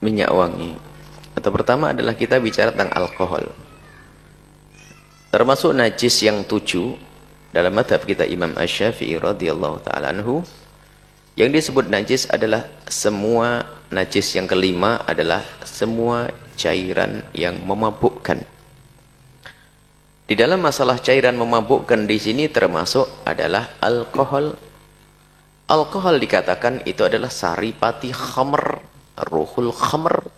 minyak wangi. Atau pertama adalah kita bicara tentang alkohol. Termasuk najis yang 7 dalam mazhab kita Imam Asy-Syafi'i radhiyallahu taala anhu. Yang disebut najis adalah semua najis. Yang kelima adalah semua cairan yang memabukkan. Di dalam masalah cairan memabukkan di sini termasuk adalah alkohol. Alkohol dikatakan itu adalah saripati khamr, ruhul khamr.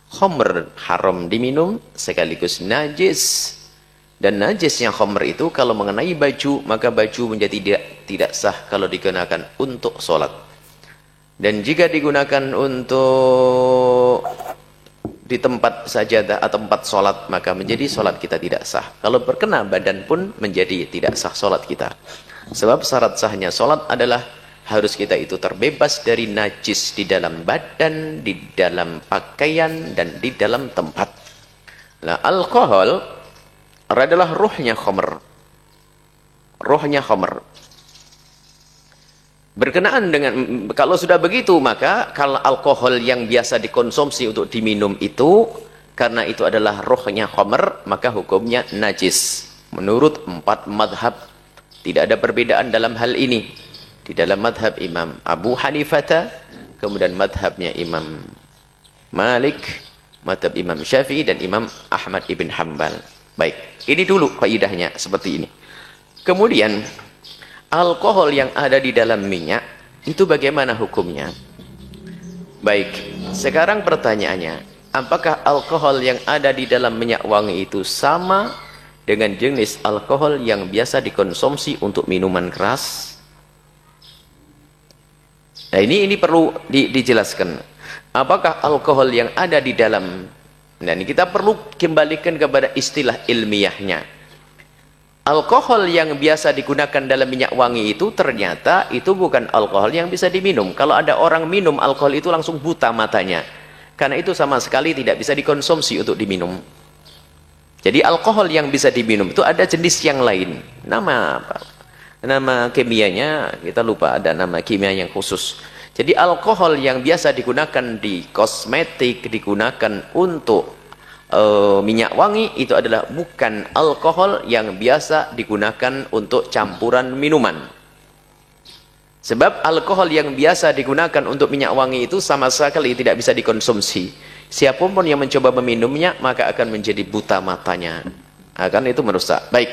Khamr haram diminum sekaligus najis. Dan najisnya khamr itu kalau mengenai baju, maka baju menjadi tidak sah kalau digunakan untuk sholat. Dan jika digunakan untuk di tempat sajadah atau tempat sholat, maka menjadi sholat kita tidak sah. Kalau berkena badan pun menjadi tidak sah sholat kita. Sebab syarat sahnya sholat adalah harus kita itu terbebas dari najis di dalam badan, di dalam pakaian, dan di dalam tempat. Nah, alkohol adalah ruhnya khamr. Ruhnya khamr. Berkenaan dengan, kalau sudah begitu, maka kalau alkohol yang biasa dikonsumsi untuk diminum itu, karena itu adalah ruhnya khamr, maka hukumnya najis. Menurut 4 madhab, tidak ada perbedaan dalam hal ini. Di dalam madhab Imam Abu Hanifah, kemudian madhabnya Imam Malik, madhab Imam Syafi'i, dan Imam Ahmad ibn Hanbal. Baik, ini dulu kaidahnya seperti ini. Kemudian, alkohol yang ada di dalam minyak, itu bagaimana hukumnya? Baik, sekarang pertanyaannya, apakah alkohol yang ada di dalam minyak wangi itu sama dengan jenis alkohol yang biasa dikonsumsi untuk minuman keras? Nah, ini perlu dijelaskan. Apakah alkohol yang ada di dalam, nah ini kita perlu kembalikan kepada istilah ilmiahnya. Alkohol yang biasa digunakan dalam minyak wangi itu ternyata itu bukan alkohol yang bisa diminum. Kalau ada orang minum alkohol itu langsung buta matanya. Karena itu sama sekali tidak bisa dikonsumsi untuk diminum. Jadi alkohol yang bisa diminum itu ada jenis yang lain. Nama apa? Nama kimianya kita lupa, ada nama kimia yang khusus. Jadi alkohol yang biasa digunakan di kosmetik, digunakan untuk minyak wangi, itu adalah bukan alkohol yang biasa digunakan untuk campuran minuman. Sebab alkohol yang biasa digunakan untuk minyak wangi itu sama sekali tidak bisa dikonsumsi. Siapapun yang mencoba meminumnya maka akan menjadi buta matanya, akan itu merusak. Baik,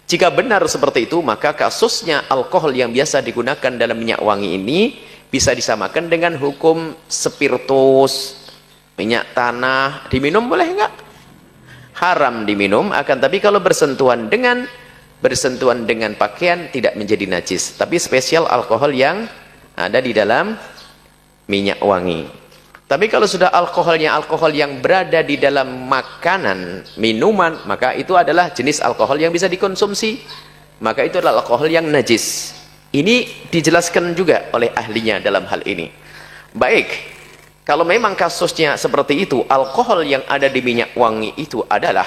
jika benar seperti itu, maka kasusnya alkohol yang biasa digunakan dalam minyak wangi ini bisa disamakan dengan hukum spiritus, minyak tanah. Diminum boleh enggak? Haram diminum, akan tapi kalau bersentuhan dengan pakaian tidak menjadi najis. Tapi spesial alkohol yang ada di dalam minyak wangi. Tapi kalau sudah alkoholnya alkohol yang berada di dalam makanan, minuman, maka itu adalah jenis alkohol yang bisa dikonsumsi. Maka itu adalah alkohol yang najis. Ini dijelaskan juga oleh ahlinya dalam hal ini. Baik, kalau memang kasusnya seperti itu, alkohol yang ada di minyak wangi itu adalah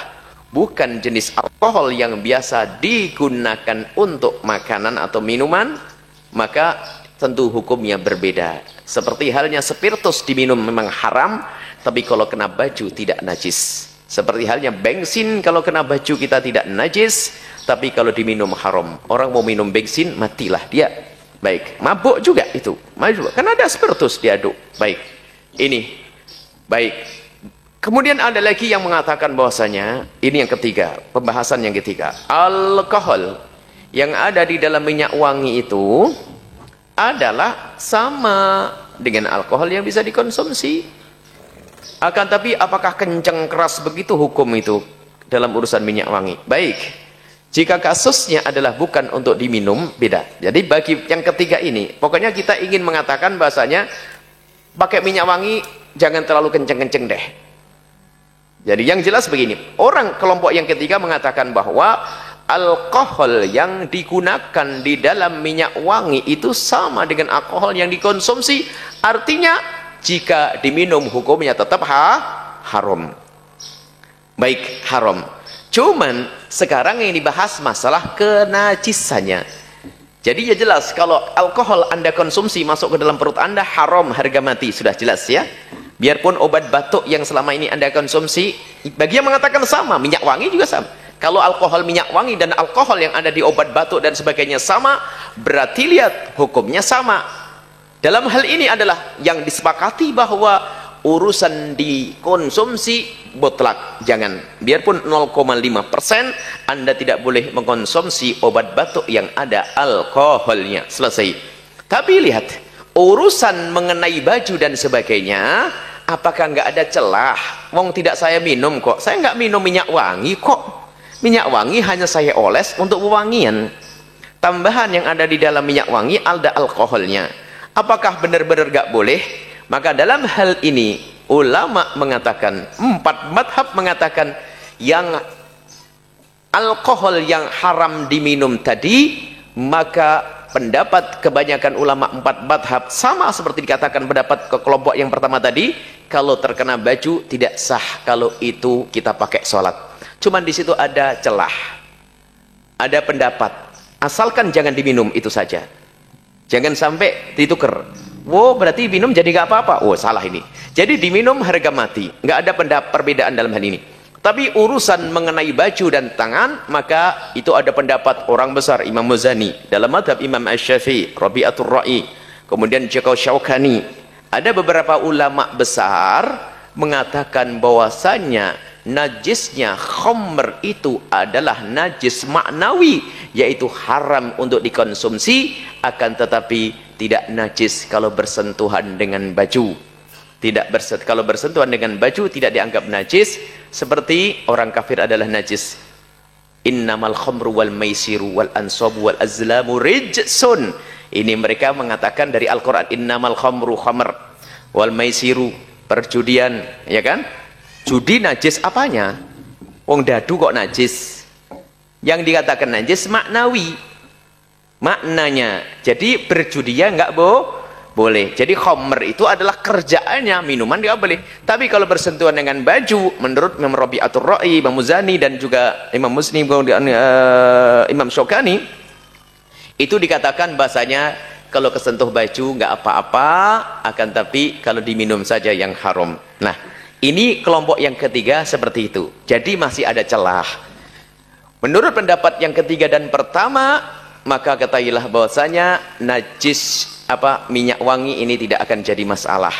bukan jenis alkohol yang biasa digunakan untuk makanan atau minuman, maka tentu hukumnya berbeda. Seperti halnya spiritus diminum memang haram, tapi kalau kena baju tidak najis. Seperti halnya bensin, kalau kena baju kita tidak najis, tapi kalau diminum haram. Orang mau minum bensin, matilah dia. Baik, mabuk juga itu. Mabuk. Karena ada spiritus diaduk. Baik, ini. Baik. Kemudian ada lagi yang mengatakan bahwasanya, ini yang ketiga, pembahasan yang ketiga. Alkohol yang ada di dalam minyak wangi itu adalah sama dengan alkohol yang bisa dikonsumsi. Akan tapi apakah kencang keras begitu hukum itu dalam urusan minyak wangi? Baik, jika kasusnya adalah bukan untuk diminum, beda. Jadi bagi yang ketiga ini, pokoknya kita ingin mengatakan bahasanya pakai minyak wangi jangan terlalu kenceng-kenceng deh. Jadi yang jelas begini, orang kelompok yang ketiga mengatakan bahwa alkohol yang digunakan di dalam minyak wangi itu sama dengan alkohol yang dikonsumsi. Artinya jika diminum hukumnya tetap haram. Baik, haram. Cuman sekarang yang dibahas masalah kenajisannya. Jadi ya jelas kalau alkohol Anda konsumsi masuk ke dalam perut Anda haram, harga mati, sudah jelas ya. Biarpun obat batuk yang selama ini Anda konsumsi, bagi yang mengatakan sama, minyak wangi juga sama. Kalau alkohol minyak wangi dan alkohol yang ada di obat batuk dan sebagainya sama, berarti lihat hukumnya sama. Dalam hal ini adalah yang disepakati bahwa urusan dikonsumsi mutlak, jangan. Biarpun 0,5% Anda tidak boleh mengkonsumsi obat batuk yang ada alkoholnya. Selesai. Tapi lihat, urusan mengenai baju dan sebagainya, apakah nggak ada celah? Wong tidak saya minum kok. Saya nggak minum minyak wangi kok. Minyak wangi hanya saya oles untuk wewangian. Tambahan yang ada di dalam minyak wangi ada alkoholnya. Apakah benar-benar nggak boleh? Maka dalam hal ini ulama mengatakan, 4 madhab mengatakan yang alkohol yang haram diminum tadi, maka pendapat kebanyakan ulama 4 madhab sama seperti dikatakan pendapat ke kelompok yang pertama tadi, kalau terkena baju tidak sah kalau itu kita pakai sholat. Cuman di situ ada celah, ada pendapat, asalkan jangan diminum, itu saja. Jangan sampai ditukar. Wow, berarti minum jadi nggak apa-apa. Oh, salah ini. Jadi diminum harga mati. Nggak ada perbedaan dalam hal ini. Tapi urusan mengenai baju dan tangan, maka itu ada pendapat orang besar, Imam Muzani, dalam madhab Imam Asy-Syafi'i, Rabi'atul Ra'i, kemudian Jakau Syaukani. Ada beberapa ulama besar mengatakan bahwasanya najisnya khamr itu adalah najis maknawi, yaitu haram untuk dikonsumsi, akan tetapi tidak najis kalau bersentuhan dengan baju. Kalau bersentuhan dengan baju tidak dianggap najis, seperti orang kafir adalah najis. Innamal khamru wal maisiru wal ansabu wal azlamu rijsun. Ini mereka mengatakan dari Al-Qur'an, innamal khamru khamr wal maisiru, perjudian, ya kan? Judi najis apanya? Wong dadu kok najis? Yang dikatakan najis maknawi, maknanya. Jadi berjudi ya nggak boleh. Jadi khamr itu adalah kerjaannya, minuman dia boleh. Tapi kalau bersentuhan dengan baju, menurut Imam Rabi'atul Ra'i, Imam Muzani dan juga Imam Muslim, Imam Syaukani, itu dikatakan bahasanya kalau kesentuh baju nggak apa-apa, akan tapi kalau diminum saja yang haram. Nah, ini kelompok yang ketiga seperti itu. Jadi masih ada celah. Menurut pendapat yang ketiga dan pertama, maka ketahuilah bahwasanya najis minyak wangi ini tidak akan jadi masalah.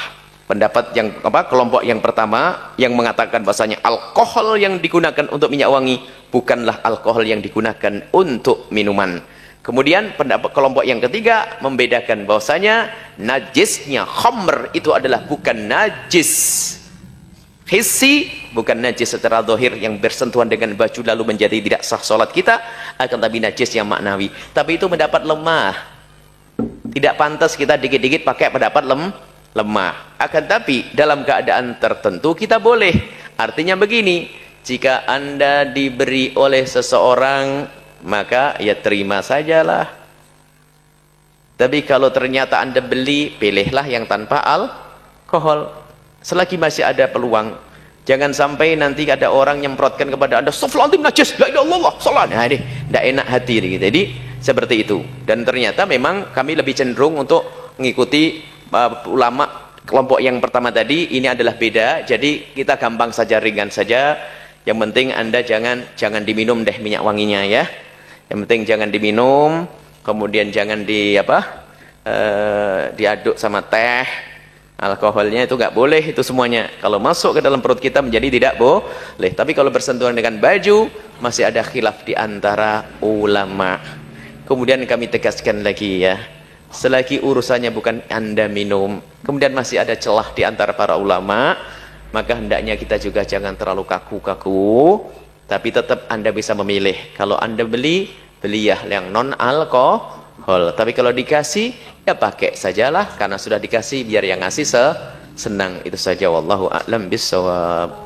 Pendapat yang kelompok yang pertama yang mengatakan bahwasanya alkohol yang digunakan untuk minyak wangi bukanlah alkohol yang digunakan untuk minuman. Kemudian pendapat kelompok yang ketiga membedakan bahwasanya najisnya khamr itu adalah bukan najis hissi, bukan najis secara zahir yang bersentuhan dengan baju lalu menjadi tidak sah sholat kita, akan tapi najis yang maknawi. Tapi itu mendapat lemah, tidak pantas kita dikit-dikit pakai pendapat lemah. Akan tapi dalam keadaan tertentu kita boleh. Artinya begini, jika Anda diberi oleh seseorang, maka ya terima sajalah. Tapi kalau ternyata Anda beli, pilihlah yang tanpa alkohol. Selagi masih ada peluang, jangan sampai nanti ada orang nyemprotkan kepada Anda, "Astagfirullahaladzim, najis, la ilaha illallah, salat." Nah, ini tidak enak hati gitu. Jadi seperti itu. Dan ternyata memang kami lebih cenderung untuk mengikuti ulama kelompok yang pertama tadi. Ini adalah beda. Jadi kita gampang saja, ringan saja. Yang penting Anda jangan diminum deh minyak wanginya ya. Yang penting jangan diminum, kemudian jangan diaduk sama teh. Alkoholnya itu nggak boleh, itu semuanya. Kalau masuk ke dalam perut kita menjadi tidak boleh. Tapi kalau bersentuhan dengan baju, masih ada khilaf di antara ulama. Kemudian kami tegaskan lagi ya, selagi urusannya bukan Anda minum, kemudian masih ada celah di antara para ulama, maka hendaknya kita juga jangan terlalu kaku-kaku, tapi tetap Anda bisa memilih. Kalau Anda beli ya yang non alkohol. Tapi kalau dikasih, ya pakai sajalah, karena sudah dikasih, biar yang ngasih senang. Itu saja, wallahu a'lam bissawab.